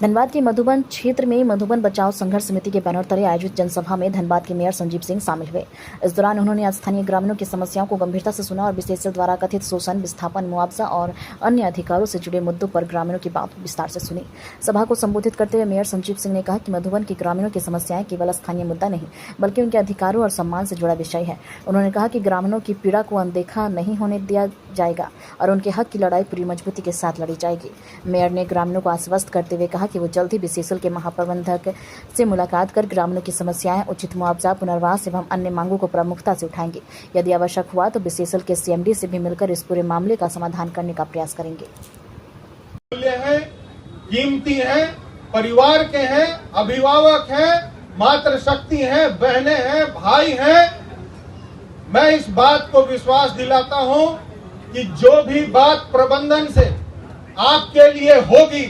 धनबाद के मधुबन क्षेत्र में मधुबन बचाओ संघर्ष समिति के बैनर तले आयोजित जनसभा में धनबाद के मेयर संजीव सिंह शामिल हुए। इस दौरान उन्होंने स्थानीय ग्रामीणों की समस्याओं को गंभीरता से सुना और विशेषज्ञ द्वारा कथित शोषण, विस्थापन, मुआवजा और अन्य अधिकारों से जुड़े मुद्दों पर ग्रामीणों की बात विस्तार से सुनी। सभा को संबोधित करते हुए मेयर संजीव सिंह ने कहा कि मधुबन के ग्रामीणों की समस्याएं केवल स्थानीय मुद्दा नहीं बल्कि उनके अधिकारों और सम्मान से जुड़ा विषय है। उन्होंने कहा कि ग्रामीणों की पीड़ा को अनदेखा नहीं होने दिया जाएगा और उनके हक की लड़ाई पूरी मजबूती के साथ लड़ी जाएगी। मेयर ने ग्रामीणों को आश्वस्त करते हुए कहा कि वो जल्द ही बीसीसीएल के महाप्रबंधक से मुलाकात कर ग्रामीणों की समस्याएं, उचित मुआवजा, पुनर्वास एवं अन्य मांगों को प्रमुखता से उठाएंगे। यदि आवश्यक हुआ तो बीसीसीएल के सीएमडी से भी मिलकर इस पूरे मामले का समाधान करने का प्रयास करेंगे। है, कीमती है, परिवार के हैं, अभिभावक हैं, मातृशक्ति है, बहनें हैं, भाई हैं। मैं इस बात को विश्वास दिलाता हूं कि जो भी बात प्रबंधन से आपके लिए होगी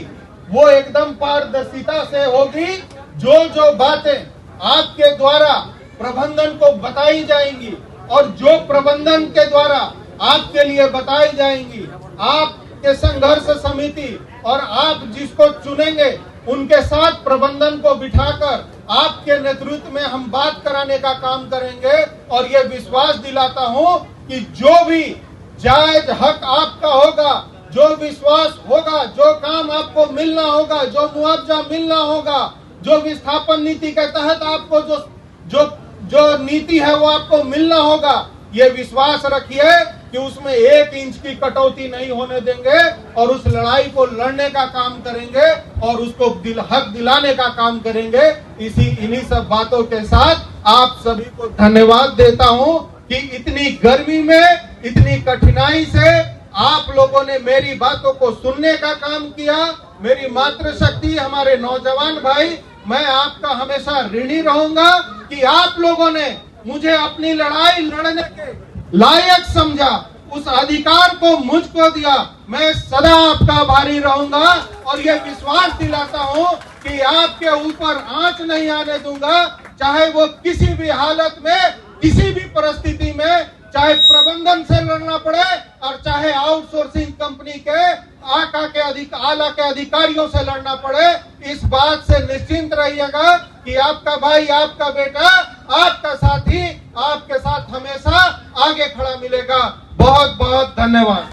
वो एकदम पारदर्शिता से होगी। जो बातें आपके द्वारा प्रबंधन को बताई जाएंगी और जो प्रबंधन के द्वारा आपके लिए बताई जाएंगी, आपके संघर्ष समिति और आप जिसको चुनेंगे उनके साथ प्रबंधन को बिठाकर आपके नेतृत्व में हम बात कराने का काम करेंगे। और ये विश्वास दिलाता हूं कि जो भी जायज हक आपका होगा, जो विश्वास होगा, जो काम आपको मिलना होगा, जो मुआवजा मिलना होगा, जो विस्थापन नीति के तहत आपको जो नीति है वो आपको मिलना होगा, ये विश्वास रखिए कि उसमें 1 इंच की कटौती नहीं होने देंगे और उस लड़ाई को लड़ने का काम करेंगे और उसको हक दिलाने का काम करेंगे। इन्हीं सब बातों के साथ आप सभी को धन्यवाद देता हूं कि इतनी गर्मी में, इतनी कठिनाई से आप लोगों ने मेरी बातों को सुनने का काम किया। मेरी मातृशक्ति, हमारे नौजवान भाई, मैं आपका हमेशा ऋणी रहूंगा कि आप लोगों ने मुझे अपनी लड़ाई लड़ने के लायक समझा, उस अधिकार को मुझको दिया। मैं सदा आपका आभारी रहूंगा और ये विश्वास दिलाता हूं कि आपके ऊपर आंच नहीं आने दूंगा, चाहे वो किसी भी हालत में, किसी भी परिस्थिति में, चाहे प्रबंधन से लड़ना पड़े और चाहे आउटसोर्सिंग कंपनी के आला के अधिकारियों से लड़ना पड़े। इस बात से निश्चिंत रहिएगा कि आपका भाई, आपका बेटा, आपका साथी आपके साथ हमेशा आगे खड़ा मिलेगा। बहुत बहुत धन्यवाद।